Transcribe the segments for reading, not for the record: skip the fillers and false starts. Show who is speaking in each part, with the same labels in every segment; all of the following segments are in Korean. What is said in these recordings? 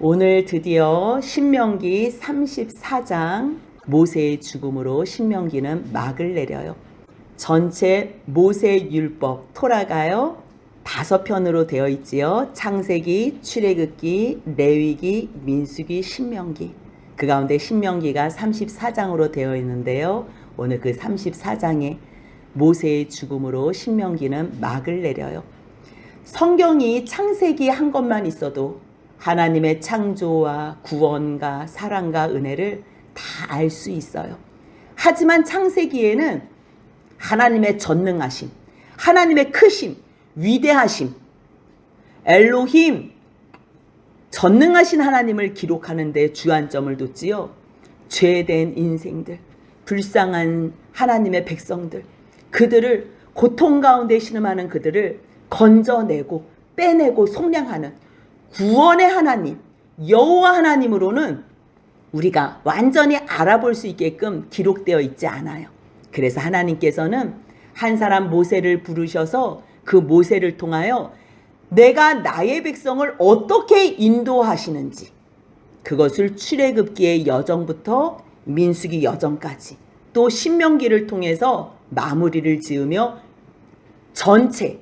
Speaker 1: 오늘 드디어 신명기 34장 모세의 죽음으로 신명기는 막을 내려요. 전체 모세율법 토라가요 5편으로 되어 있지요. 창세기, 출애굽기, 레위기, 민수기, 신명기. 그 가운데 신명기가 34장으로 되어 있는데요. 오늘 그 34장에 모세의 죽음으로 신명기는 막을 내려요. 성경이 창세기 한 것만 있어도 하나님의 창조와 구원과 사랑과 은혜를 다 알 수 있어요. 하지만 창세기에는 하나님의 전능하심, 하나님의 크심, 위대하심, 엘로힘, 전능하신 하나님을 기록하는 데 주안점을 뒀지요. 죄된 인생들, 불쌍한 하나님의 백성들, 그들을 고통 가운데 신음하는 그들을 건져내고 빼내고 속량하는 구원의 하나님, 여호와 하나님으로는 우리가 완전히 알아볼 수 있게끔 기록되어 있지 않아요. 그래서 하나님께서는 한 사람 모세를 부르셔서 그 모세를 통하여 내가 나의 백성을 어떻게 인도하시는지, 그것을 출애굽기의 여정부터 민수기 여정까지 또 신명기를 통해서 마무리를 지으며 전체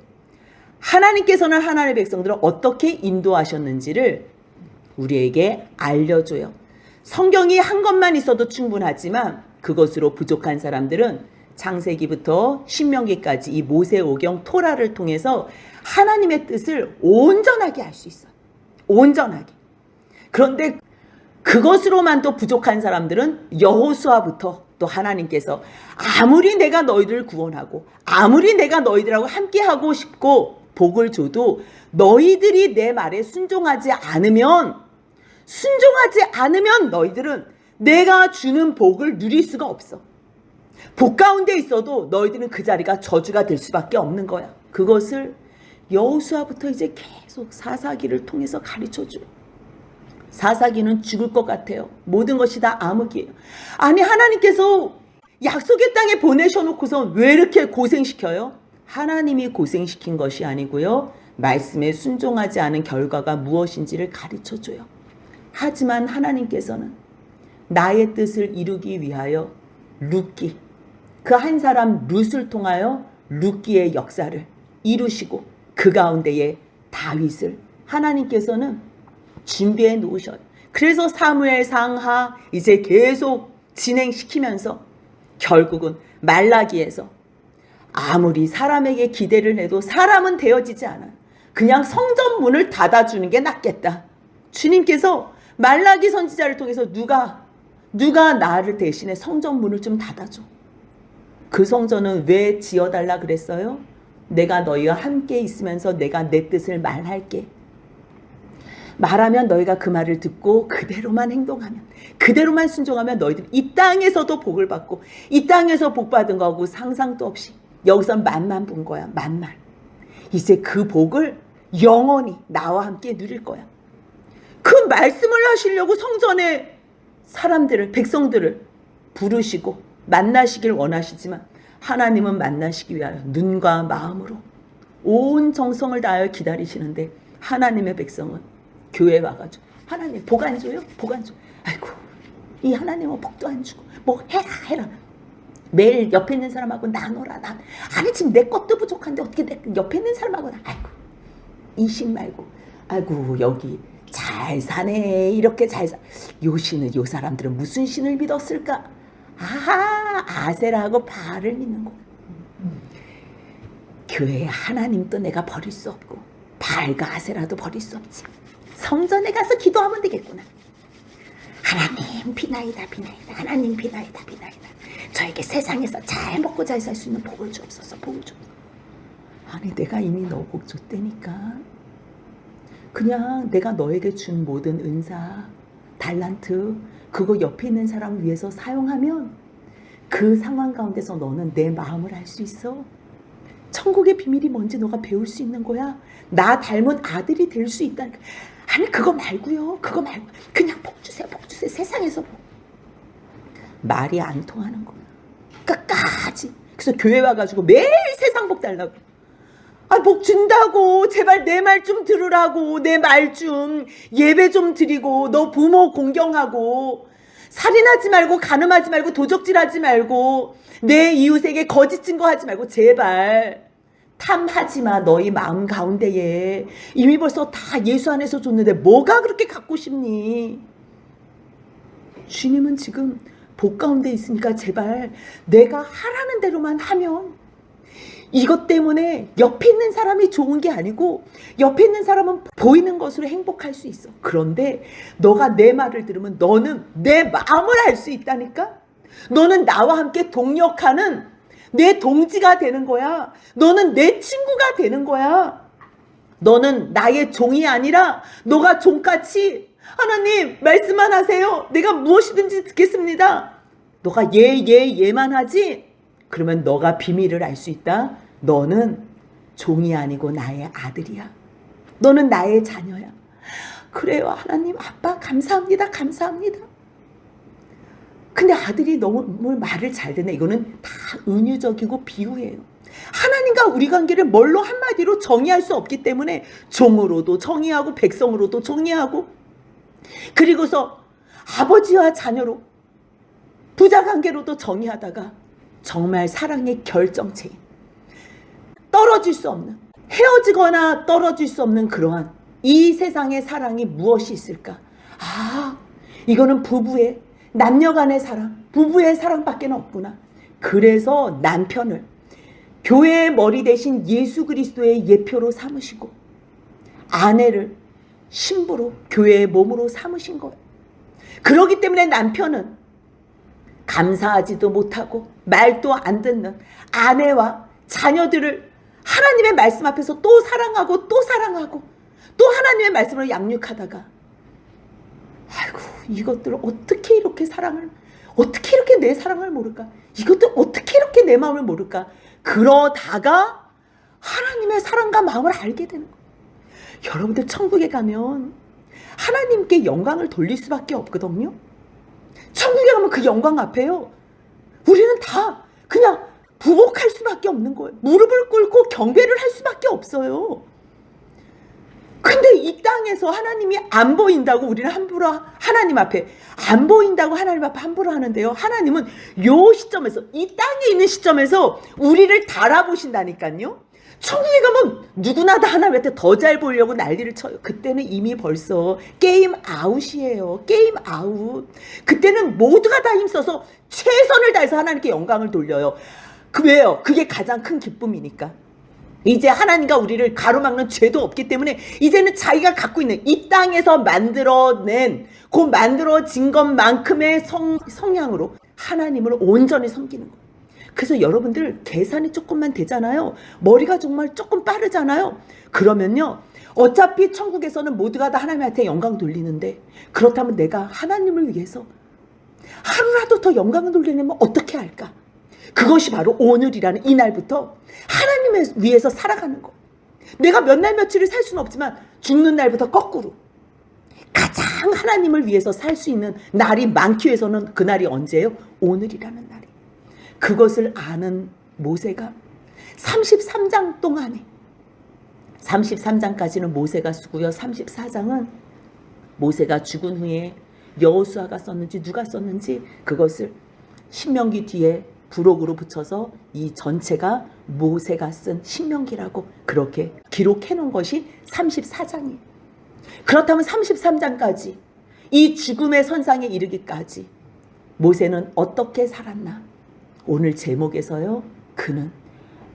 Speaker 1: 하나님께서는 하나님의 백성들을 어떻게 인도하셨는지를 우리에게 알려줘요. 성경이 한 것만 있어도 충분하지만 그것으로 부족한 사람들은 창세기부터 신명기까지 이 모세오경 토라를 통해서 하나님의 뜻을 온전하게 알 수 있어요. 온전하게. 그런데 그것으로만도 부족한 사람들은 여호수아부터 또 하나님께서 아무리 내가 너희들을 구원하고 아무리 내가 너희들하고 함께하고 싶고 복을 줘도 너희들이 내 말에 순종하지 않으면 너희들은 내가 주는 복을 누릴 수가 없어. 복 가운데 있어도 너희들은 그 자리가 저주가 될 수밖에 없는 거야. 그것을 여호수아부터 이제 계속 사사기를 통해서 가르쳐줘요. 사사기는 죽을 것 같아요. 모든 것이 다 암흑이에요. 아니, 하나님께서 약속의 땅에 보내셔놓고서 왜 이렇게 고생시켜요? 하나님이 고생시킨 것이 아니고요. 말씀에 순종하지 않은 결과가 무엇인지를 가르쳐줘요. 하지만 하나님께서는 나의 뜻을 이루기 위하여 룻기, 그 한 사람 룻을 통하여 룻기의 역사를 이루시고 그 가운데에 다윗을 하나님께서는 준비해 놓으셔요. 그래서 사무엘 상하 이제 계속 진행시키면서 결국은 말라기에서 아무리 사람에게 기대를 해도 사람은 되어지지 않아요. 그냥 성전 문을 닫아주는 게 낫겠다. 주님께서 말라기 선지자를 통해서 누가 나를 대신에 성전 문을 좀 닫아줘. 그 성전은 왜 지어달라 그랬어요? 내가 너희와 함께 있으면서 내가 내 뜻을 말할게. 말하면 너희가 그 말을 듣고 그대로만 행동하면, 그대로만 순종하면 너희들 이 땅에서도 복을 받고 이 땅에서 복 받은 거하고 상상도 없이 여기선 만만 본 거야. 만만. 이제 그 복을 영원히 나와 함께 누릴 거야. 그 말씀을 하시려고 성전의 사람들을, 백성들을 부르시고 만나시길 원하시지만 하나님은 만나시기 위하여 눈과 마음으로 온 정성을 다하여 기다리시는데 하나님의 백성은 교회에 와가지고 하나님 복 안 줘요? 복 안 줘. 아이고, 이 하나님은 복도 안 주고 뭐 해라. 매일 옆에 있는 사람하고 나눠라. 아니 지금 내 것도 부족한데 어떻게 내 옆에 있는 사람하고 아이고, 이신 말고 아이고 여기 잘 사네. 이렇게 잘 사. 요 사람들은 무슨 신을 믿었을까? 아하, 아세라하고 바알을 믿는 거. 교회에 하나님도 내가 버릴 수 없고 바알과 아세라도 버릴 수 없지. 성전에 가서 기도하면 되겠구나. 하나님 비나이다. 하나님 비나이다. 저에게 세상에서 잘 먹고 잘 살 수 있는 복을 주옵소서. 복을 주옵소서. 아니 내가 이미 너 복 줬다니까. 그냥 내가 너에게 준 모든 은사, 달란트, 그거 옆에 있는 사람 위해서 사용하면 그 상황 가운데서 너는 내 마음을 알 수 있어. 천국의 비밀이 뭔지 너가 배울 수 있는 거야. 나 닮은 아들이 될 수 있다니까. 아니 그거 말고요. 그냥 복 주세요. 세상에서 복. 말이 안 통하는 거야. 끝까지. 그래서 교회 와가지고 매일 세상 복 달라고. 아, 복 준다고. 제발 내 말 좀 들으라고. 내 말 좀. 예배 좀 드리고, 너 부모 공경하고, 살인하지 말고, 간음하지 말고, 도적질하지 말고, 내 이웃에게 거짓 증거하지 말고, 제발. 탐하지 마. 너희 마음 가운데에. 이미 벌써 다 예수 안에서 줬는데 뭐가 그렇게 갖고 싶니? 주님은 지금 복 가운데 있으니까 제발 내가 하라는 대로만 하면, 이것 때문에 옆에 있는 사람이 좋은 게 아니고 옆에 있는 사람은 보이는 것으로 행복할 수 있어. 그런데 너가 내 말을 들으면 너는 내 마음을 알 수 있다니까. 너는 나와 함께 동역하는 내 동지가 되는 거야. 너는 내 친구가 되는 거야. 너는 나의 종이 아니라 너가 종같이, 하나님 말씀만 하세요. 내가 무엇이든지 듣겠습니다. 너가 예만 하지? 그러면 너가 비밀을 알 수 있다. 너는 종이 아니고 나의 아들이야. 너는 나의 자녀야. 그래요 하나님. 아빠 감사합니다. 감사합니다. 근데 아들이 너무 말을 잘 듣네. 이거는 다 은유적이고 비유예요. 하나님과 우리 관계를 뭘로 한마디로 정의할 수 없기 때문에 종으로도 정의하고 백성으로도 정의하고, 그리고서 아버지와 자녀로 부자 관계로도 정의하다가 정말 사랑의 결정체인, 떨어질 수 없는, 헤어지거나 떨어질 수 없는 그러한 이 세상의 사랑이 무엇이 있을까? 아, 이거는 부부의, 남녀간의 사랑, 부부의 사랑밖에 없구나. 그래서 남편을 교회의 머리 대신 예수 그리스도의 예표로 삼으시고, 아내를 신부로 교회의 몸으로 삼으신 거예요. 그렇기 때문에 남편은 감사하지도 못하고 말도 안 듣는 아내와 자녀들을 하나님의 말씀 앞에서 또 사랑하고 또 사랑하고 또 하나님의 말씀으로 양육하다가, 아이고 이것들을 어떻게 이렇게 사랑을, 어떻게 이렇게 내 사랑을 모를까? 이것들 어떻게 이렇게 내 마음을 모를까? 그러다가 하나님의 사랑과 마음을 알게 되는 거예요. 여러분들 천국에 가면 하나님께 영광을 돌릴 수밖에 없거든요. 천국에 가면 그 영광 앞에요, 우리는 다 그냥 부복할 수밖에 없는 거예요. 무릎을 꿇고 경배를 할 수밖에 없어요. 근데 이 땅에서 하나님이 안 보인다고 우리는 함부로 하나님 앞에, 안 보인다고 하나님 앞에 함부로 하는데요, 하나님은 요 시점에서, 이 땅에 있는 시점에서 우리를 달아보신다니까요. 천국에 가면 누구나 다 하나님한테 더 잘 보이려고 난리를 쳐요. 그때는 이미 벌써 게임 아웃이에요. 게임 아웃. 그때는 모두가 다 힘써서 최선을 다해서 하나님께 영광을 돌려요. 왜요? 그게 가장 큰 기쁨이니까. 이제 하나님과 우리를 가로막는 죄도 없기 때문에 이제는 자기가 갖고 있는 이 땅에서 만들어낸, 그 만들어진 것만큼의 성향으로 하나님을 온전히 섬기는 거예요. 그래서 여러분들 계산이 조금만 되잖아요. 머리가 정말 조금 빠르잖아요. 그러면요, 어차피 천국에서는 모두가 다 하나님한테 영광 돌리는데, 그렇다면 내가 하나님을 위해서 하루라도 더 영광을 돌리려면 어떻게 할까? 그것이 바로 오늘이라는 이날부터 하나님을 위해서 살아가는 거. 내가 몇 날 며칠을 살 수는 없지만 죽는 날부터 거꾸로 가장 하나님을 위해서 살 수 있는 날이 많기 위해서는 그날이 언제예요? 오늘이라는 날이. 그것을 아는 모세가 33장 동안에, 33장까지는 모세가 쓰고요, 34장은 모세가 죽은 후에 여호수아가 썼는지 누가 썼는지 그것을 신명기 뒤에 부록으로 붙여서 이 전체가 모세가 쓴 신명기라고 그렇게 기록해 놓은 것이 34장이에요. 그렇다면 33장까지 이 죽음의 선상에 이르기까지 모세는 어떻게 살았나? 오늘 제목에서요, 그는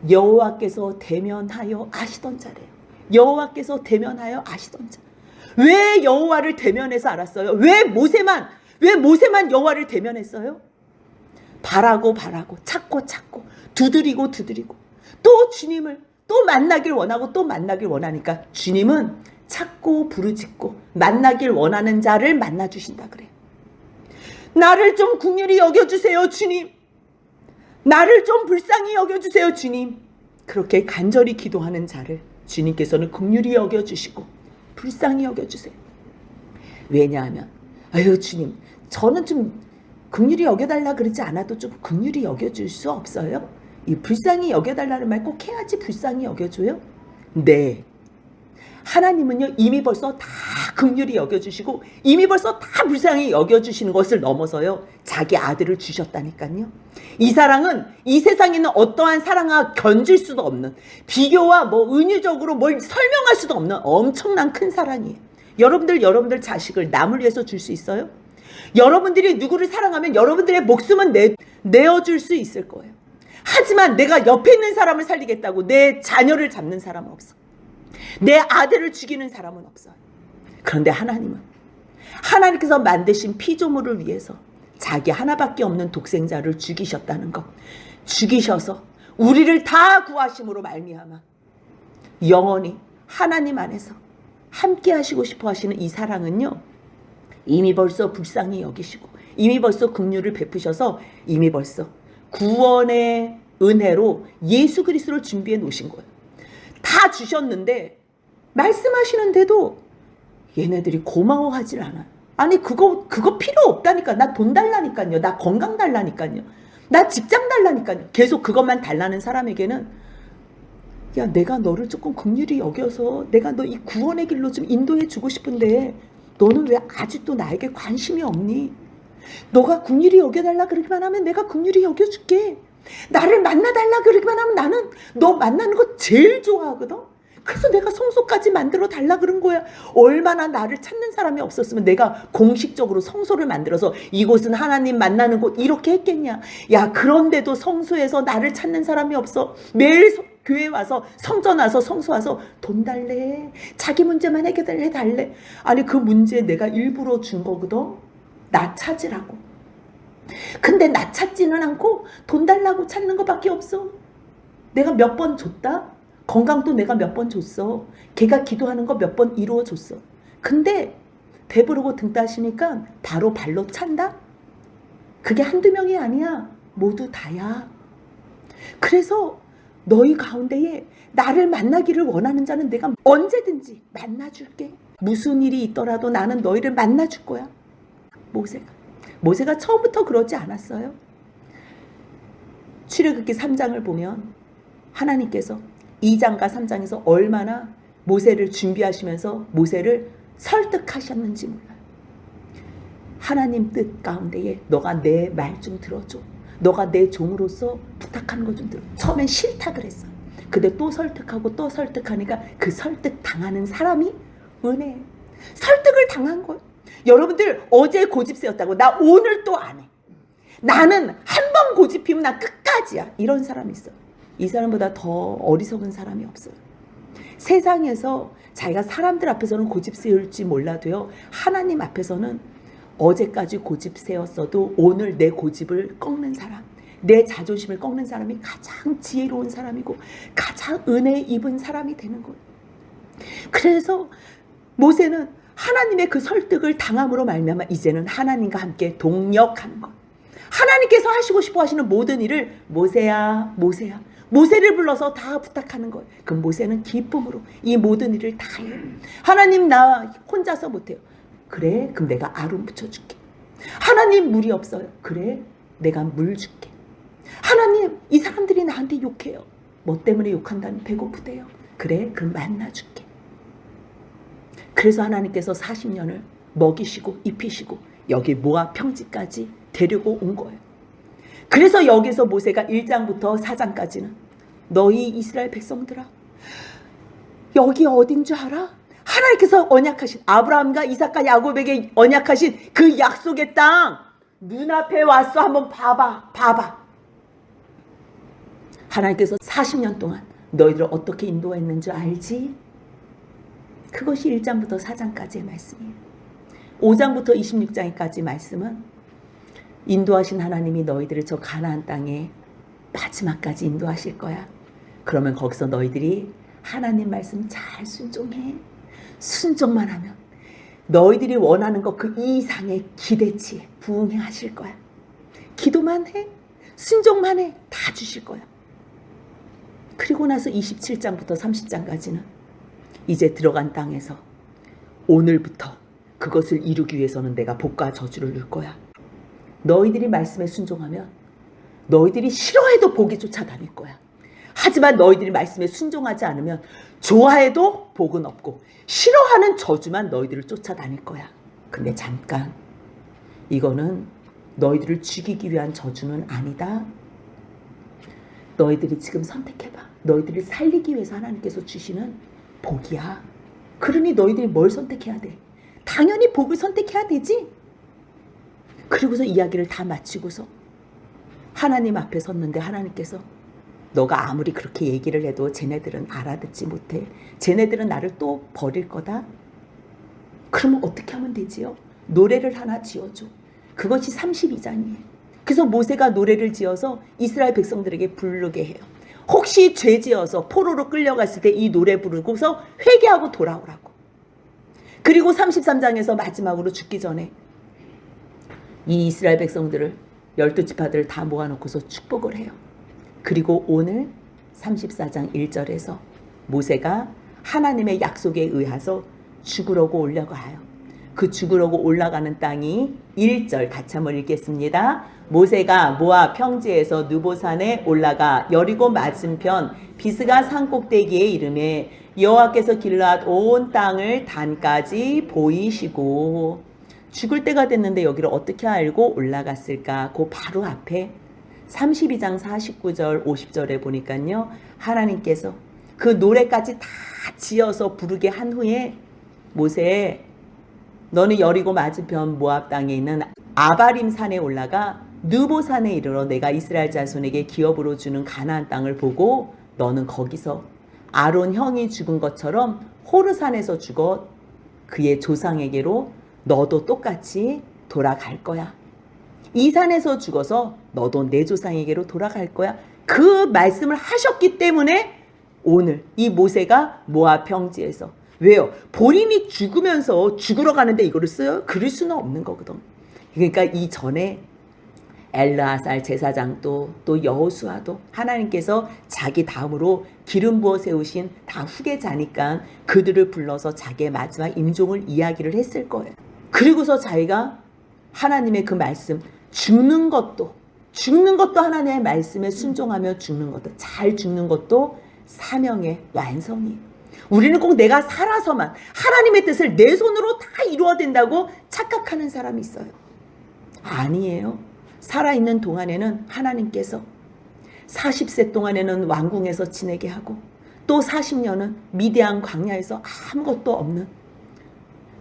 Speaker 1: 여호와께서 대면하여 아시던 자래요. 여호와께서 대면하여 아시던 자. 왜 여호와를 대면해서 알았어요? 왜 모세만 여호와를 대면했어요? 바라고 찾고 두드리고 또 주님을 또 만나길 원하고 또 만나길 원하니까 주님은 찾고 부르짖고 만나길 원하는 자를 만나주신다 그래요. 나를 좀 긍휼히 여겨주세요 주님. 나를 좀 불쌍히 여겨주세요 주님. 그렇게 간절히 기도하는 자를 주님께서는 긍휼히 여겨주시고 불쌍히 여겨주세요. 왜냐하면 아유 주님, 저는 좀 긍휼히 여겨달라 그러지 않아도 좀 긍휼히 여겨줄 수 없어요? 이 불쌍히 여겨달라는 말 꼭 해야지 불쌍히 여겨줘요? 네. 하나님은요, 이미 벌써 다 긍휼히 여겨주시고 이미 벌써 다 불쌍히 여겨주시는 것을 넘어서요, 자기 아들을 주셨다니까요. 이 사랑은 이 세상에 있는 어떠한 사랑과 견줄 수도 없는, 비교와 은유적으로 뭘 설명할 수도 없는 엄청난 큰 사랑이에요. 여러분들 자식을 남을 위해서 줄 수 있어요? 여러분들이 누구를 사랑하면 여러분들의 목숨은 내어줄 수 있을 거예요. 하지만 내가 옆에 있는 사람을 살리겠다고 내 자녀를 잡는 사람은 없어. 내 아들을 죽이는 사람은 없어요. 그런데 하나님께서 만드신 피조물을 위해서 자기 하나밖에 없는 독생자를 죽이셨다는 것, 죽이셔서 우리를 다 구하심으로 말미암아 영원히 하나님 안에서 함께 하시고 싶어 하시는 이 사랑은요, 이미 벌써 불쌍히 여기시고 이미 벌써 긍휼을 베푸셔서 이미 벌써 구원의 은혜로 예수 그리스도를 준비해 놓으신 거예요. 다 주셨는데 말씀하시는데도 얘네들이 고마워하질 않아요. 아니 그거 필요 없다니까. 나 돈 달라니까요. 나 건강 달라니까요. 나 직장 달라니까요. 계속 그것만 달라는 사람에게는, 야, 내가 너를 조금 긍휼히 여겨서 내가 너 이 구원의 길로 좀 인도해 주고 싶은데 너는 왜 아직도 나에게 관심이 없니? 너가 긍휼히 여겨달라 그러기만 하면 내가 긍휼히 여겨줄게. 나를 만나달라 그러기만 하면 나는 너 만나는 거 제일 좋아하거든. 그래서 내가 성소까지 만들어 달라 그런 거야. 얼마나 나를 찾는 사람이 없었으면 내가 공식적으로 성소를 만들어서 이곳은 하나님 만나는 곳 이렇게 했겠냐. 야, 그런데도 성소에서 나를 찾는 사람이 없어. 매일 교회 와서 성전 와서 성소 와서 돈 달래. 자기 문제만 해결해 달래. 아니 그 문제 내가 일부러 준 거거든. 나 찾으라고. 근데 나 찾지는 않고 돈 달라고 찾는 것밖에 없어. 내가 몇 번 줬다? 건강도 내가 몇 번 줬어. 걔가 기도하는 거 몇 번 이루어줬어. 근데 배부르고 등 따시니까 바로 발로 찬다? 그게 한두 명이 아니야. 모두 다야. 그래서 너희 가운데에 나를 만나기를 원하는 자는 내가 언제든지 만나줄게. 무슨 일이 있더라도 나는 너희를 만나줄 거야. 모세가 처음부터 그러지 않았어요. 출애굽기 3장을 보면 하나님께서 2장과 3장에서 얼마나 모세를 준비하시면서 모세를 설득하셨는지 몰라요. 하나님 뜻 가운데에 너가 내 말 좀 들어줘. 너가 내 종으로서 부탁하는 거 좀 들어. 처음엔 싫다 그랬어. 근데 또 설득하고 또 설득하니까 그 설득 당하는 사람이 은혜예요. 설득을 당한 거예요. 여러분들 어제 고집 세웠다고 나 오늘 또 안 해. 나는 한 번 고집 피우면 나 끝까지야. 이런 사람이 있어. 이 사람보다 더 어리석은 사람이 없어요. 세상에서 자기가 사람들 앞에서는 고집 세울지 몰라도요, 하나님 앞에서는 어제까지 고집 세웠어도 오늘 내 고집을 꺾는 사람, 내 자존심을 꺾는 사람이 가장 지혜로운 사람이고 가장 은혜 입은 사람이 되는 거예요. 그래서 모세는 하나님의 그 설득을 당함으로 말미암아 이제는 하나님과 함께 동역하는 것. 하나님께서 하시고 싶어 하시는 모든 일을 모세야 모세를 불러서 다 부탁하는 거예요. 그럼 모세는 기쁨으로 이 모든 일을 다 해요. 하나님 나 혼자서 못해요. 그래 그럼 내가 아론 붙여줄게. 하나님 물이 없어요. 그래 내가 물 줄게. 하나님 이 사람들이 나한테 욕해요. 뭐 때문에 욕한다니? 배고프대요. 그래 그럼 만나줄게. 그래서 하나님께서 40년을 먹이시고 입히시고 여기 모압 평지까지 데리고 온 거예요. 그래서 여기서 모세가 1장부터 4장까지는 너희 이스라엘 백성들아, 여기 어딘 줄 알아? 하나님께서 언약하신 아브라함과 이삭과 야곱에게 언약하신 그 약속의 땅 눈앞에 왔어. 한번 봐봐. 하나님께서 40년 동안 너희들을 어떻게 인도했는 줄 알지? 그것이 1장부터 4장까지의 말씀이에요. 5장부터 26장까지 말씀은 인도하신 하나님이 너희들을 저 가나안 땅에 마지막까지 인도하실 거야. 그러면 거기서 너희들이 하나님 말씀 잘 순종해. 순종만 하면 너희들이 원하는 것 그 이상의 기대치에 부응해 하실 거야. 기도만 해. 순종만 해. 다 주실 거야. 그리고 나서 27장부터 30장까지는 이제 들어간 땅에서 오늘부터 그것을 이루기 위해서는 내가 복과 저주를 넣을 거야. 너희들이 말씀에 순종하면 너희들이 싫어해도 복이 쫓아다닐 거야. 하지만 너희들이 말씀에 순종하지 않으면 좋아해도 복은 없고 싫어하는 저주만 너희들을 쫓아다닐 거야. 근데 잠깐, 이거는 너희들을 죽이기 위한 저주는 아니다. 너희들이 지금 선택해봐. 너희들을 살리기 위해서 하나님께서 주시는 복이야. 그러니 너희들이 뭘 선택해야 돼? 당연히 복을 선택해야 되지. 그리고서 이야기를 다 마치고서 하나님 앞에 섰는데 하나님께서 너가 아무리 그렇게 얘기를 해도 쟤네들은 알아듣지 못해. 쟤네들은 나를 또 버릴 거다. 그러면 어떻게 하면 되지요? 노래를 하나 지어줘. 그것이 32장이에요. 그래서 모세가 노래를 지어서 이스라엘 백성들에게 부르게 해요. 혹시 죄 지어서 포로로 끌려갔을 때 이 노래 부르고서 회개하고 돌아오라고. 그리고 33장에서 마지막으로 죽기 전에 이 이스라엘 백성들을 12지파들을 다 모아놓고서 축복을 해요. 그리고 오늘 34장 1절에서 모세가 하나님의 약속에 의해서 죽으려고 올라가요. 그 죽으려고 올라가는 땅이 1절 같이 한번 읽겠습니다. 모세가 모압 평지에서 느보산에 올라가 여리고 맞은편 비스가 산 꼭대기에 이르매 여호와께서 길르앗 온 땅을 단까지 보이시고. 죽을 때가 됐는데 여기를 어떻게 알고 올라갔을까? 그 바로 앞에 32장 49절 50절에 보니까요, 하나님께서 그 노래까지 다 지어서 부르게 한 후에 모세, 너는 여리고 맞은편 모압 땅에 있는 아바림 산에 올라가 느보산에 이르러 내가 이스라엘 자손에게 기업으로 주는 가나안 땅을 보고 너는 거기서 아론 형이 죽은 것처럼 호르산에서 죽어 그의 조상에게로 너도 똑같이 돌아갈 거야. 이 산에서 죽어서 너도 내 조상에게로 돌아갈 거야. 그 말씀을 하셨기 때문에 오늘 이 모세가 모압 평지에서, 왜요? 본인이 죽으면서 죽으러 가는데 이거를 써요? 그럴 수는 없는 거거든. 그러니까 이 전에 엘르아살 제사장도 또 여호수아도 하나님께서 자기 다음으로 기름 부어 세우신 다 후계자니까 그들을 불러서 자기의 마지막 임종을 이야기를 했을 거예요. 그리고서 자기가 하나님의 그 말씀, 죽는 것도 하나님의 말씀에 순종하며 죽는 것도, 잘 죽는 것도 사명의 완성이에요. 우리는 꼭 내가 살아서만 하나님의 뜻을 내 손으로 다 이루어야 된다고 착각하는 사람이 있어요. 아니에요. 살아있는 동안에는 하나님께서 40세 동안에는 왕궁에서 지내게 하고 또 40년은 미디안 광야에서 아무것도 없는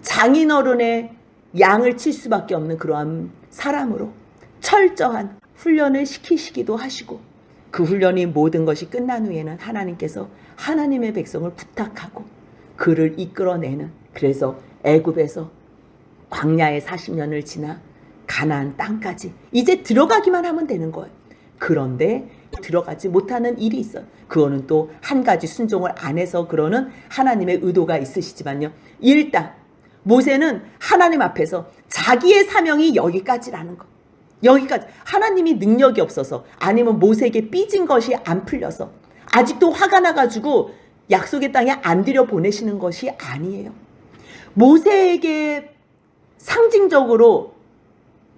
Speaker 1: 장인어른의 양을 칠 수밖에 없는 그러한 사람으로 철저한 훈련을 시키시기도 하시고, 그 훈련이 모든 것이 끝난 후에는 하나님께서 하나님의 백성을 부탁하고 그를 이끌어내는, 그래서 애굽에서 광야의 40년을 지나 가나안 땅까지 이제 들어가기만 하면 되는 거예요. 그런데 들어가지 못하는 일이 있어요. 그거는 또 한 가지 순종을 안 해서 그러는 하나님의 의도가 있으시지만요. 일단 모세는 하나님 앞에서 자기의 사명이 여기까지라는 거. 여기까지. 하나님이 능력이 없어서 아니면 모세에게 삐진 것이 안 풀려서 아직도 화가 나가지고 약속의 땅에 안 들여보내시는 것이 아니에요. 모세에게 상징적으로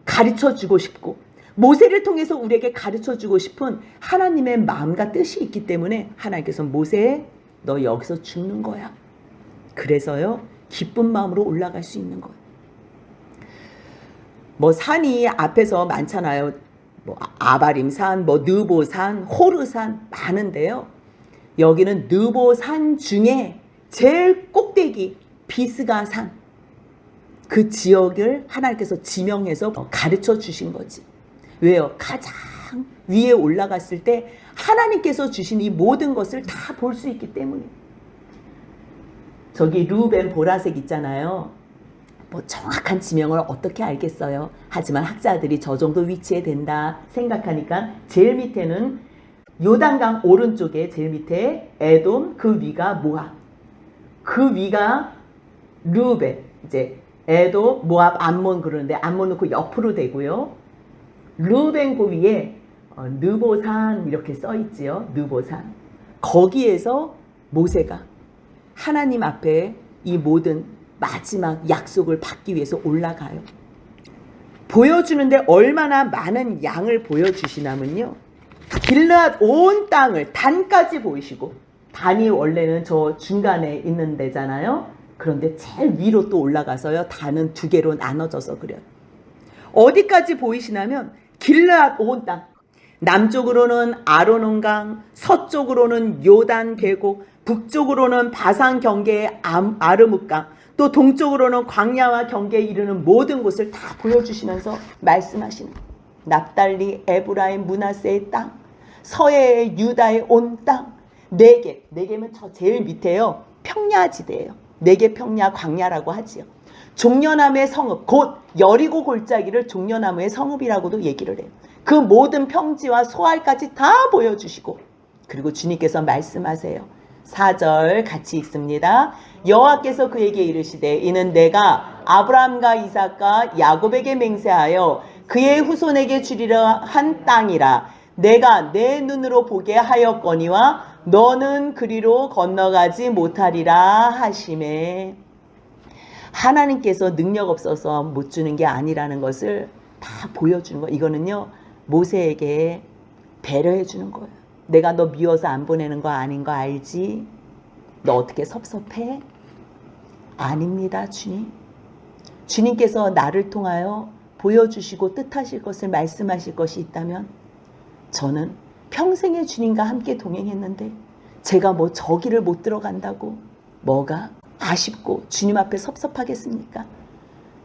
Speaker 1: 가르쳐주고 싶고 모세를 통해서 우리에게 가르쳐주고 싶은 하나님의 마음과 뜻이 있기 때문에 하나님께서 모세, 너 여기서 죽는 거야. 그래서요, 기쁜 마음으로 올라갈 수 있는 거예요. 뭐 산이 앞에서 많잖아요. 뭐 아바림산, 뭐 느보산, 호르산 많은데요. 여기는 느보산 중에 제일 꼭대기 비스가산, 그 지역을 하나님께서 지명해서 가르쳐 주신 거지. 왜요? 가장 위에 올라갔을 때 하나님께서 주신 이 모든 것을 다 볼 수 있기 때문에. 저기 루벤 보라색 있잖아요. 뭐 정확한 지명을 어떻게 알겠어요? 하지만 학자들이 저 정도 위치에 된다 생각하니까 제일 밑에는 요단강 오른쪽에 제일 밑에 에돔, 그 위가 모압, 그 위가 루벤, 이제 에돔, 모압, 암몬 그러는데 암몬 놓고 옆으로 되고요. 루벤 그 위에 느보산 이렇게 써 있지요. 느보산. 거기에서 모세가 하나님 앞에 이 모든 마지막 약속을 받기 위해서 올라가요. 보여주는데 얼마나 많은 양을 보여주시냐면요. 길르앗 온 땅을 단까지 보이시고, 단이 원래는 저 중간에 있는 데잖아요. 그런데 제일 위로 또 올라가서요, 단은 두 개로 나눠져서 그려요. 어디까지 보이시냐면 길르앗 온 땅, 남쪽으로는 아르논강, 서쪽으로는 요단 계곡, 북쪽으로는 바산 경계의 아르뭇강, 또 동쪽으로는 광야와 경계에 이르는 모든 곳을 다 보여주시면서 말씀하시는 거예요. 납달리, 에브라임, 므낫세의 땅, 서해의 유다의 온 땅, 네겝, 네겝은 저 제일 밑에요, 평야지대예요. 네겝 평야 광야라고 하지요. 종려나무의 성읍, 곧 여리고 골짜기를 종려나무의 성읍이라고도 얘기를 해요. 그 모든 평지와 소알까지 다 보여주시고, 그리고 주님께서 말씀하세요. 4절 같이 읽습니다. 여호와께서 그에게 이르시되 이는 내가 아브라함과 이삭과 야곱에게 맹세하여 그의 후손에게 주리라 한 땅이라. 내가 내 눈으로 보게 하였거니와 너는 그리로 건너가지 못하리라 하시매. 하나님께서 능력 없어서 못 주는 게 아니라는 것을 다 보여주는 거예요. 이거는요, 모세에게 배려해 주는 거예요. 내가 너 미워서 안 보내는 거 아닌 거 알지? 너 어떻게 섭섭해? 아닙니다, 주님. 주님께서 나를 통하여 보여주시고 뜻하실 것을 말씀하실 것이 있다면, 저는 평생에 주님과 함께 동행했는데 제가 뭐 저기를 못 들어간다고 뭐가 아쉽고 주님 앞에 섭섭하겠습니까?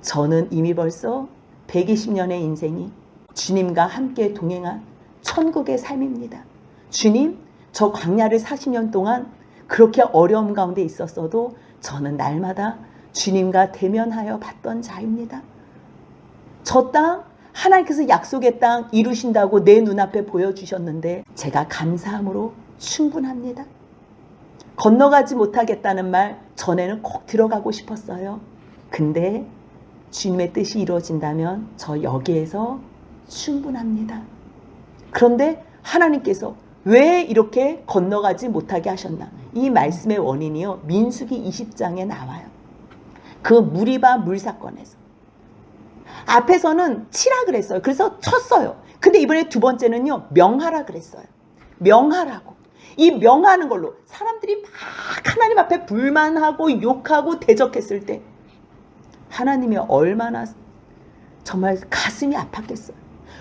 Speaker 1: 저는 이미 벌써 120년의 인생이 주님과 함께 동행한 천국의 삶입니다. 주님, 저 광야를 40년 동안 그렇게 어려움 가운데 있었어도 저는 날마다 주님과 대면하여 봤던 자입니다. 저 땅, 하나님께서 약속의 땅 이루신다고 내 눈앞에 보여주셨는데 제가 감사함으로 충분합니다. 건너가지 못하겠다는 말 전에는 꼭 들어가고 싶었어요. 근데 주님의 뜻이 이루어진다면 저 여기에서 충분합니다. 그런데 하나님께서 왜 이렇게 건너가지 못하게 하셨나? 이 말씀의 원인이요, 민수기 20장에 나와요. 그 무리바 물 사건에서 앞에서는 치라 그랬어요. 그래서 쳤어요. 근데 이번에 두 번째는요, 명하라 그랬어요. 명하라고. 이 명하는 걸로 사람들이 막 하나님 앞에 불만하고 욕하고 대적했을 때 하나님이 얼마나 정말 가슴이 아팠겠어요.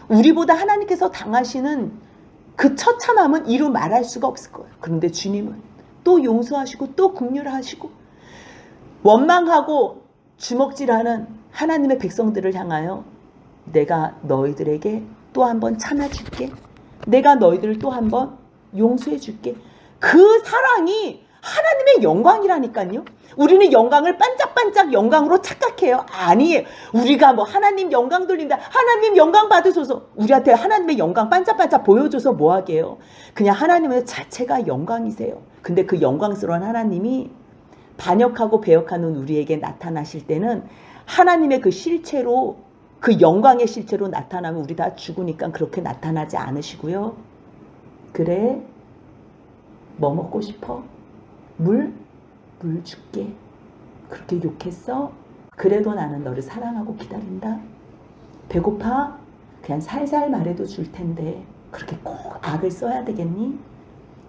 Speaker 1: 우리보다 하나님께서 당하시는 그 처참함은 이루 말할 수가 없을 거예요. 그런데 주님은 또 용서하시고 또 긍휼하시고 원망하고 주먹질하는 하나님의 백성들을 향하여 내가 너희들에게 또 한 번 참아줄게. 내가 너희들을 또 한 번 용서해 줄게. 그 사랑이 하나님의 영광이라니까요. 우리는 영광을 반짝반짝 영광으로 착각해요. 아니에요. 우리가 뭐 하나님 영광 돌린다, 하나님 영광 받으소서. 우리한테 하나님의 영광 반짝반짝 보여줘서 뭐하게요. 그냥 하나님의 자체가 영광이세요. 근데 그 영광스러운 하나님이 반역하고 배역하는 우리에게 나타나실 때는 하나님의 그 실체로, 그 영광의 실체로 나타나면 우리 다 죽으니까 그렇게 나타나지 않으시고요. 그래, 뭐 먹고 싶어? 물 줄게. 그렇게 욕했어? 그래도 나는 너를 사랑하고 기다린다. 배고파? 그냥 살살 말해도 줄 텐데 그렇게 꼭 악을 써야 되겠니?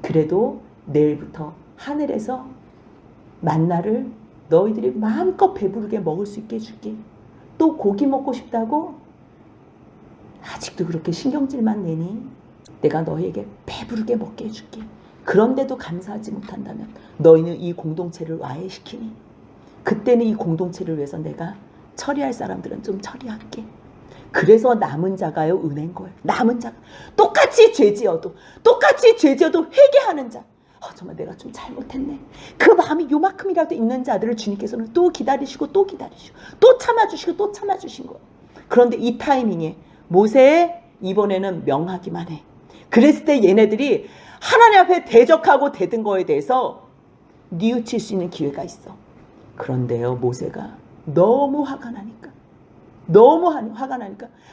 Speaker 1: 그래도 내일부터 하늘에서 만나를 너희들이 마음껏 배부르게 먹을 수 있게 해줄게. 또 고기 먹고 싶다고? 아직도 그렇게 신경질만 내니? 내가 너희에게 배부르게 먹게 해줄게. 그런데도 감사하지 못한다면 너희는 이 공동체를 와해시키니 그때는 이 공동체를 위해서 내가 처리할 사람들은 좀 처리할게. 그래서 남은 자가요 은혜인 거예요. 남은 자가 똑같이 죄지어도 회개하는 자. 정말 내가 좀 잘못했네. 그 마음이 요만큼이라도 있는 자들을 주님께서는 또 기다리시고 또 기다리시고 또 참아주시고 또 참아주신 거예요. 그런데 이 타이밍에 모세 이번에는 명하기만 해. 그랬을 때 얘네들이 하나님 앞에 대적하고 대든 거에 대해서 뉘우칠 수 있는 기회가 있어. 그런데요, 모세가 너무 화가 나니까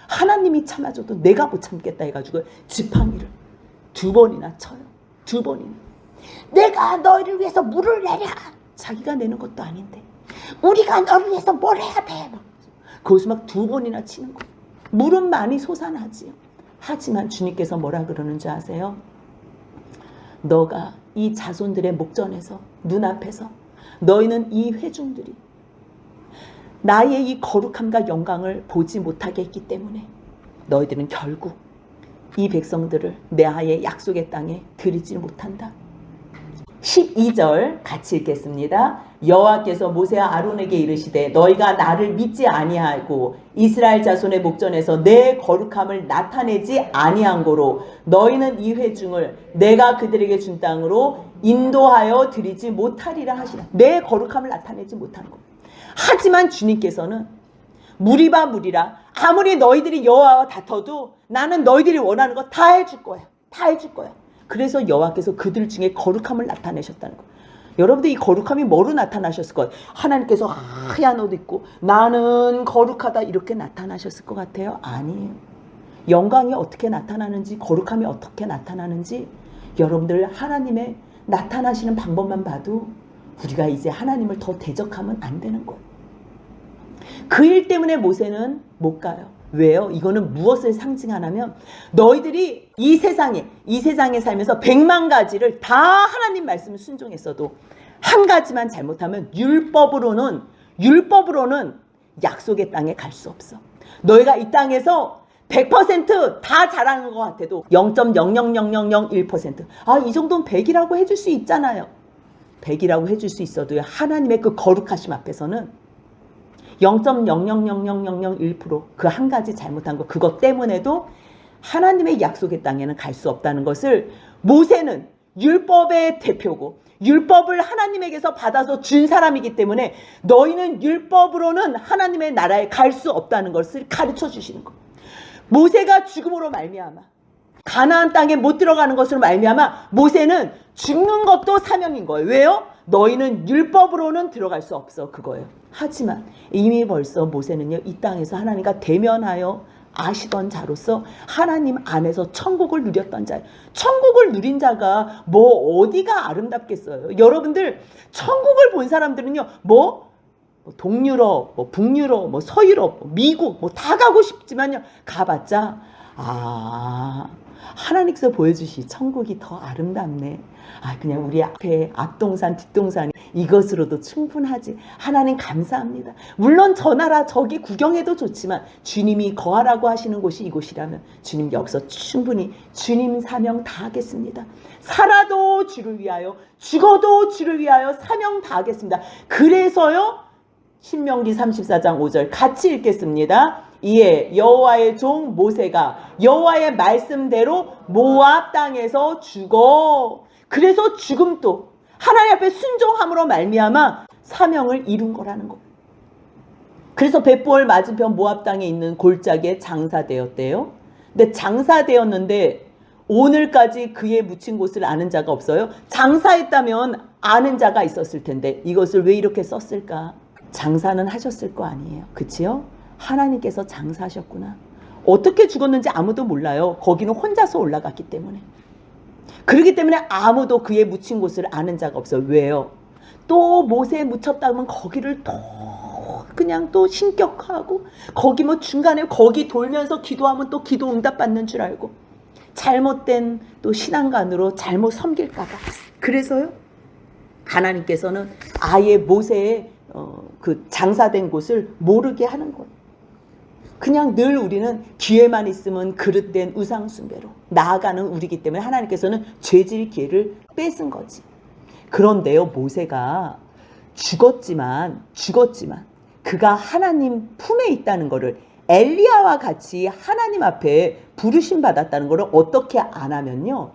Speaker 1: 하나님이 참아줘도 내가 못 참겠다 해가지고 지팡이를 2번이나 쳐요. 2번이나. 내가 너희를 위해서 물을 내랴. 자기가 내는 것도 아닌데 우리가 너를 위해서 뭘 해야 돼. 거기서 막 2번이나 치는 거예요. 물은 많이 솟아나지요. 하지만 주님께서 뭐라 그러는 줄 아세요? 너가 이 자손들의 목전에서 눈앞에서 너희는 이 회중들이 나의 이 거룩함과 영광을 보지 못하게 했기 때문에 너희들은 결국 이 백성들을 내 하의 약속의 땅에 들이지 못한다. 12절 같이 읽겠습니다. 여호와께서 모세와 아론에게 이르시되 너희가 나를 믿지 아니하고 이스라엘 자손의 목전에서 내 거룩함을 나타내지 아니한 고로 너희는 이 회중을 내가 그들에게 준 땅으로 인도하여 드리지 못하리라 하시라. 내 거룩함을 나타내지 못하는 것. 하지만 주님께서는 무리바 무리라 아무리 너희들이 여호와와 다퉈도 나는 너희들이 원하는 거 다 해줄 거야. 다 해줄 거야. 그래서 여호와께서 그들 중에 거룩함을 나타내셨다는 거예요. 여러분들 이 거룩함이 뭐로 나타나셨을 거예요? 하나님께서 하얀 옷 입고 나는 거룩하다 이렇게 나타나셨을 것 같아요? 아니에요. 영광이 어떻게 나타나는지 거룩함이 어떻게 나타나는지 여러분들 하나님의 나타나시는 방법만 봐도 우리가 이제 하나님을 더 대적하면 안 되는 거예요. 그 일 때문에 모세는 못 가요. 왜요? 이거는 무엇을 상징하냐면 너희들이 이 세상에 살면서 100만 가지를 다 하나님 말씀을 순종했어도 한 가지만 잘못하면 율법으로는 약속의 땅에 갈 수 없어. 너희가 이 땅에서 100% 잘하는 것 같아도 0.00001% 이 정도는 100이라고 해줄 수 있잖아요. 100이라고 해줄 수 있어도 하나님의 그 거룩하심 앞에서는 0.0000001% 그 한 가지 잘못한 거 그것 때문에도 하나님의 약속의 땅에는 갈 수 없다는 것을 모세는 율법의 대표고 율법을 하나님에게서 받아서 준 사람이기 때문에 너희는 율법으로는 하나님의 나라에 갈 수 없다는 것을 가르쳐 주시는 거예요. 모세가 죽음으로 말미암아 가나안 땅에 못 들어가는 것으로 말미암아 모세는 죽는 것도 사명인 거예요. 왜요? 너희는 율법으로는 들어갈 수 없어 그거예요. 하지만 이미 벌써 모세는요 이 땅에서 하나님과 대면하여 아시던 자로서 하나님 안에서 천국을 누렸던 자예요. 천국을 누린 자가 뭐 어디가 아름답겠어요. 여러분들 천국을 본 사람들은요 동유럽, 북유럽, 서유럽, 미국 다 가고 싶지만요 가봤자 하나님께서 보여주시 천국이 더 아름답네. 그냥 우리 앞에 앞동산 뒷동산이 이것으로도 충분하지. 하나님 감사합니다. 물론 저 나라 저기 구경해도 좋지만 주님이 거하라고 하시는 곳이 이곳이라면 주님 여기서 충분히 주님 사명 다 하겠습니다. 살아도 주를 위하여 죽어도 주를 위하여 사명 다 하겠습니다. 그래서요 신명기 34장 5절 같이 읽겠습니다. 이에 여호와의 종 모세가 여호와의 말씀대로 모압 땅에서 죽어. 그래서 죽음도 하나님 앞에 순종함으로 말미암아 사명을 이룬 거라는 거. 그래서 벳볼 맞은편 모압 땅에 있는 골짜기에 장사되었대요. 근데 장사되었는데 오늘까지 그의 묻힌 곳을 아는 자가 없어요. 장사했다면 아는 자가 있었을 텐데 이것을 왜 이렇게 썼을까? 장사는 하셨을 거 아니에요. 그치요? 하나님께서 장사하셨구나. 어떻게 죽었는지 아무도 몰라요. 거기는 혼자서 올라갔기 때문에. 그렇기 때문에 아무도 그의 묻힌 곳을 아는 자가 없어요. 왜요? 또 모세에 묻혔다면 거기를 그냥 또 신격화하고 거기 중간에 거기 돌면서 기도하면 또 기도 응답받는 줄 알고 잘못된 또 신앙관으로 잘못 섬길까 봐. 그래서요 하나님께서는 아예 모세의 그 장사된 곳을 모르게 하는 거예요. 그냥 늘 우리는 기회만 있으면 그릇된 우상숭배로 나아가는 우리이기 때문에 하나님께서는 죄질 기회를 뺏은 거지. 그런데요 모세가 죽었지만 그가 하나님 품에 있다는 것을 엘리야와 같이 하나님 앞에 부르심 받았다는 것을 어떻게 아냐면요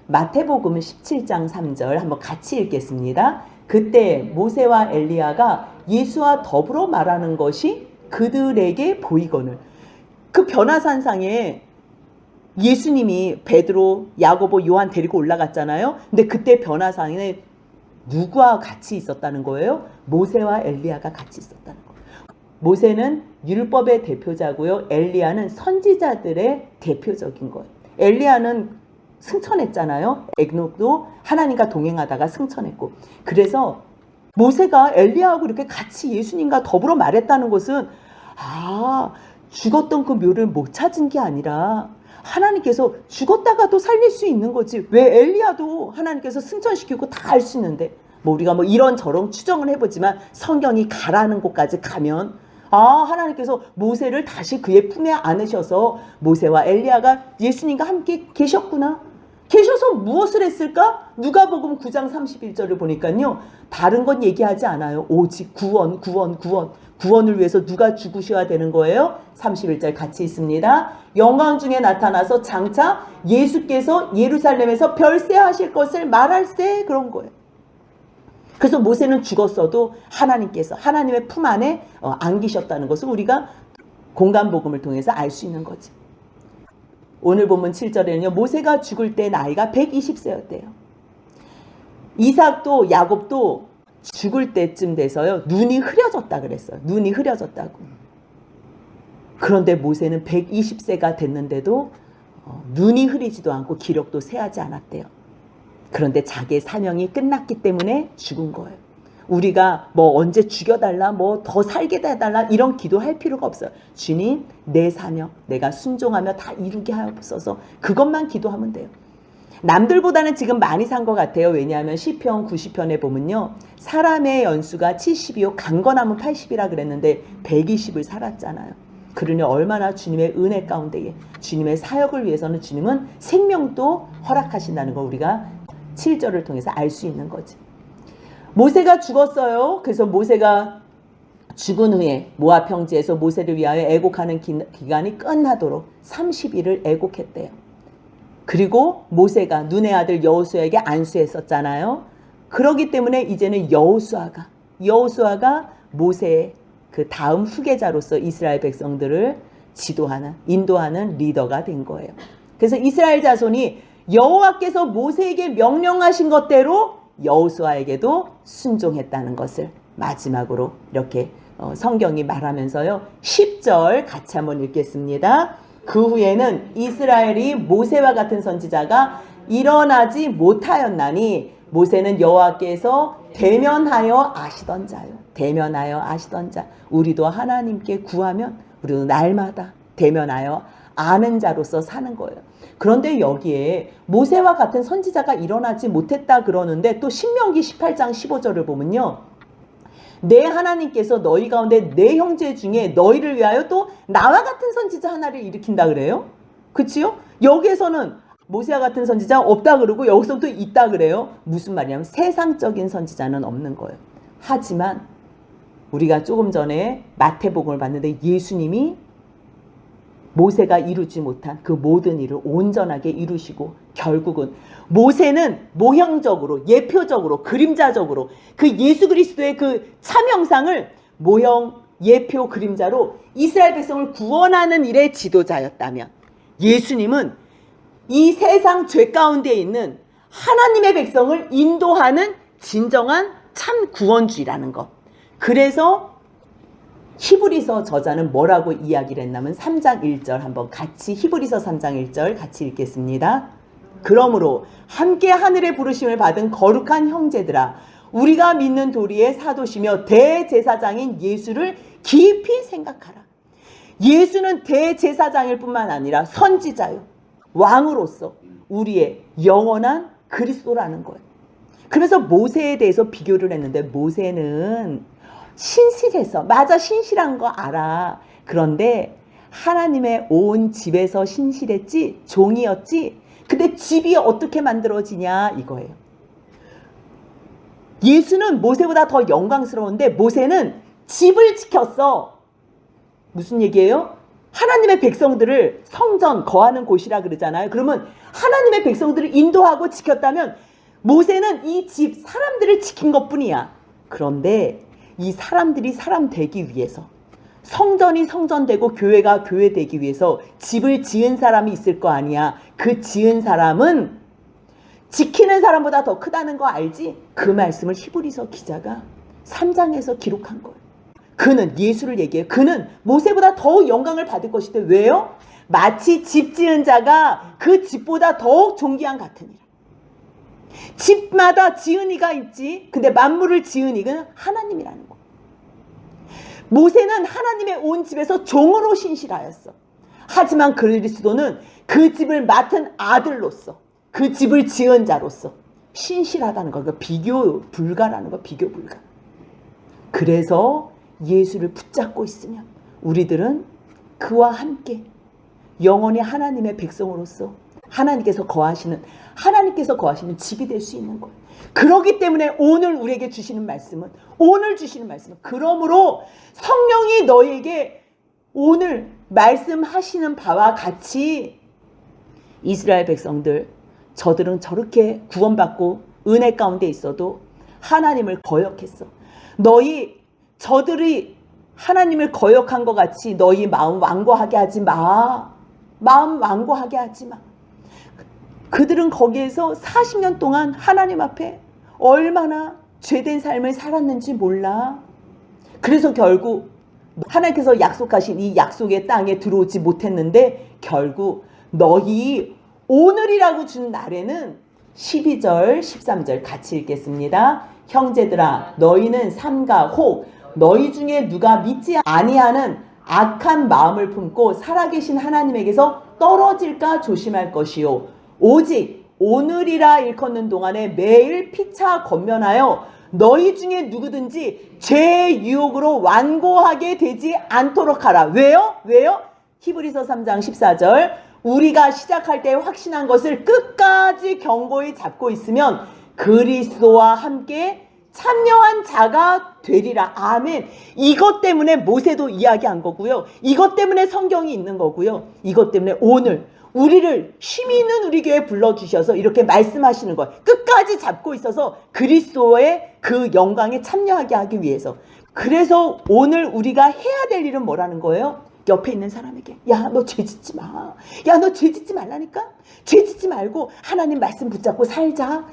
Speaker 1: 마태복음 17장 3절 한번 같이 읽겠습니다. 그때 모세와 엘리야가 예수와 더불어 말하는 것이 그들에게 보이거늘. 그 변화산상에 예수님이 베드로, 야고보, 요한 데리고 올라갔잖아요. 근데 그때 변화산에 누구와 같이 있었다는 거예요? 모세와 엘리야가 같이 있었다는 거예요. 모세는 율법의 대표자고요. 엘리야는 선지자들의 대표적인 거예요. 엘리야는 승천했잖아요. 에녹도 하나님과 동행하다가 승천했고. 그래서 모세가 엘리야하고 이렇게 같이 예수님과 더불어 말했다는 것은 죽었던 그 묘를 못 찾은 게 아니라 하나님께서 죽었다가도 살릴 수 있는 거지. 왜 엘리야도 하나님께서 승천시키고 다 알 수 있는데, 뭐 우리가 뭐 이런저런 추정을 해보지만 성경이 가라는 곳까지 가면 하나님께서 모세를 다시 그의 품에 안으셔서 모세와 엘리야가 예수님과 함께 계셨구나. 계셔서 무엇을 했을까? 누가복음 9장 31절을 보니까요, 다른 건 얘기하지 않아요. 오직 구원, 구원, 구원. 구원을 위해서 누가 죽으셔야 되는 거예요? 31절 같이 있습니다. 영광 중에 나타나서 장차 예수께서 예루살렘에서 별세하실 것을 말할세, 그런 거예요. 그래서 모세는 죽었어도 하나님께서 하나님의 품 안에 안기셨다는 것을 우리가 공간복음을 통해서 알 수 있는 거지. 오늘 본문 7절에는요, 모세가 죽을 때 나이가 120세였대요. 이삭도 야곱도 죽을 때쯤 돼서요, 눈이 흐려졌다 그랬어요. 눈이 흐려졌다고. 그런데 모세는 120세가 됐는데도 눈이 흐리지도 않고 기력도 쇠하지 않았대요. 그런데 자기의 사명이 끝났기 때문에 죽은 거예요. 우리가 뭐 언제 죽여달라, 뭐 더 살게 해달라 이런 기도할 필요가 없어요. 주님, 내 사명 내가 순종하며 다 이루게 하옵소서, 그것만 기도하면 돼요. 남들보다는 지금 많이 산 것 같아요. 왜냐하면 시편 90편에 보면요, 사람의 연수가 70이요 강건하면 80이라 그랬는데 120을 살았잖아요. 그러니 얼마나 주님의 은혜 가운데에 주님의 사역을 위해서는 주님은 생명도 허락하신다는 걸 우리가 7절을 통해서 알 수 있는 거지. 모세가 죽었어요. 그래서 모세가 죽은 후에 모압 평지에서 모세를 위하여 애곡하는 기간이 끝나도록 30일을 애곡했대요. 그리고 모세가 눈의 아들 여호수아에게 안수했었잖아요. 그렇기 때문에 이제는 여호수아가 모세의 그 다음 후계자로서 이스라엘 백성들을 지도하는, 인도하는 리더가 된 거예요. 그래서 이스라엘 자손이 여호와께서 모세에게 명령하신 것대로 여호수아에게도 순종했다는 것을 마지막으로 이렇게 성경이 말하면서요, 10절 같이 한번 읽겠습니다. 그 후에는 이스라엘이 모세와 같은 선지자가 일어나지 못하였나니 모세는 여호와께서 대면하여 아시던 자요. 대면하여 아시던 자. 우리도 하나님께 구하면 우리도 날마다 대면하여 아는 자로서 사는 거예요. 그런데 여기에 모세와 같은 선지자가 일어나지 못했다 그러는데 또 신명기 18장 15절을 보면요, 내 하나님께서 너희 가운데 내 형제 중에 너희를 위하여 또 나와 같은 선지자 하나를 일으킨다 그래요. 그치요? 여기에서는 모세와 같은 선지자 없다 그러고 여기서 또 있다 그래요. 무슨 말이냐면 세상적인 선지자는 없는 거예요. 하지만 우리가 조금 전에 마태복음을 봤는데 예수님이 모세가 이루지 못한 그 모든 일을 온전하게 이루시고 결국은 모세는 모형적으로, 예표적으로, 그림자적으로 그 예수 그리스도의 그 참형상을 모형, 예표, 그림자로 이스라엘 백성을 구원하는 일의 지도자였다면, 예수님은 이 세상 죄 가운데 있는 하나님의 백성을 인도하는 진정한 참 구원주의라는 것. 그래서 히브리서 저자는 뭐라고 이야기를 했냐면 3장 1절 한번 같이, 히브리서 3장 1절 같이 읽겠습니다. 그러므로 함께 하늘의 부르심을 받은 거룩한 형제들아, 우리가 믿는 도리의 사도시며 대제사장인 예수를 깊이 생각하라. 예수는 대제사장일 뿐만 아니라 선지자요, 왕으로서 우리의 영원한 그리스도라는 거예요. 그래서 모세에 대해서 비교를 했는데 모세는 신실해서, 맞아, 신실한 거 알아. 그런데 하나님의 온 집에서 신실했지, 종이었지. 근데 집이 어떻게 만들어지냐 이거예요. 예수는 모세보다 더 영광스러운데 모세는 집을 지켰어. 무슨 얘기예요? 하나님의 백성들을, 성전 거하는 곳이라 그러잖아요. 그러면 하나님의 백성들을 인도하고 지켰다면 모세는 이 집 사람들을 지킨 것뿐이야. 그런데 이 사람들이 사람 되기 위해서, 성전이 성전 되고 교회가 교회 되기 위해서 집을 지은 사람이 있을 거 아니야. 그 지은 사람은 지키는 사람보다 더 크다는 거 알지? 그 말씀을 히브리서 기자가 3장에서 기록한 거예요. 그는, 예수를 얘기해요. 그는 모세보다 더욱 영광을 받을 것이대. 왜요? 마치 집 지은 자가 그 집보다 더욱 존귀한 같으니라. 집마다 지은 이가 있지. 근데 만물을 지은 이는 하나님이라는 거. 모세는 하나님의 온 집에서 종으로 신실하였어. 하지만 그리스도는 그 집을 맡은 아들로서, 그 집을 지은 자로서 신실하다는 거, 비교 불가라는 거, 비교 불가. 그래서 예수를 붙잡고 있으면 우리들은 그와 함께 영원히 하나님의 백성으로서 하나님께서 거하시는 집이 될 수 있는 거예요. 그렇기 때문에 오늘 우리에게 주시는 말씀은, 그러므로 성령이 너에게 오늘 말씀하시는 바와 같이 이스라엘 백성들, 저들은 저렇게 구원받고 은혜 가운데 있어도 하나님을 거역했어. 저들이 하나님을 거역한 것 같이 너희 마음 완고하게 하지 마. 그들은 거기에서 40년 동안 하나님 앞에 얼마나 죄된 삶을 살았는지 몰라. 그래서 결국 하나님께서 약속하신 이 약속의 땅에 들어오지 못했는데, 결국 너희 오늘이라고 준 날에는 12절 13절 같이 읽겠습니다. 형제들아, 너희는 삼가 혹 너희 중에 누가 믿지 아니하는 악한 마음을 품고 살아계신 하나님에게서 떨어질까 조심할 것이요, 오직 오늘이라 일컫는 동안에 매일 피차 권면하여 너희 중에 누구든지 죄의 유혹으로 완고하게 되지 않도록 하라. 왜요? 히브리서 3장 14절, 우리가 시작할 때 확신한 것을 끝까지 견고히 잡고 있으면 그리스도와 함께 참여한 자가 되리라. 아멘. 이것 때문에 모세도 이야기한 거고요. 이것 때문에 성경이 있는 거고요. 이것 때문에 오늘 우리를 힘이 있는 우리 교회에 불러주셔서 이렇게 말씀하시는 거예요. 끝까지 잡고 있어서 그리스도의 그 영광에 참여하게 하기 위해서. 그래서 오늘 우리가 해야 될 일은 뭐라는 거예요? 옆에 있는 사람에게, 야, 너 죄 짓지 마. 야, 너 죄 짓지 말라니까? 죄 짓지 말고 하나님 말씀 붙잡고 살자.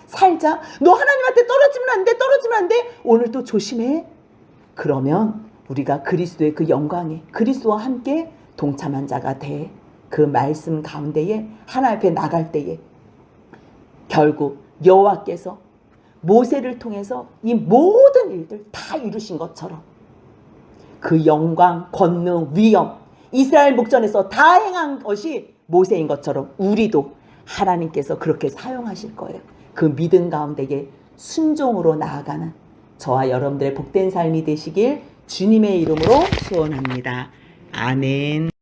Speaker 1: 너 하나님한테 떨어지면 안 돼. 오늘 또 조심해. 그러면 우리가 그리스도의 그 영광에, 그리스도와 함께 동참한 자가 돼. 그 말씀 가운데에 하나님 앞에 나갈 때에 결국 여호와께서 모세를 통해서 이 모든 일들 다 이루신 것처럼 그 영광, 권능, 위엄, 이스라엘 목전에서 다 행한 것이 모세인 것처럼 우리도 하나님께서 그렇게 사용하실 거예요. 그 믿음 가운데에 순종으로 나아가는 저와 여러분들의 복된 삶이 되시길 주님의 이름으로 소원합니다. 아멘.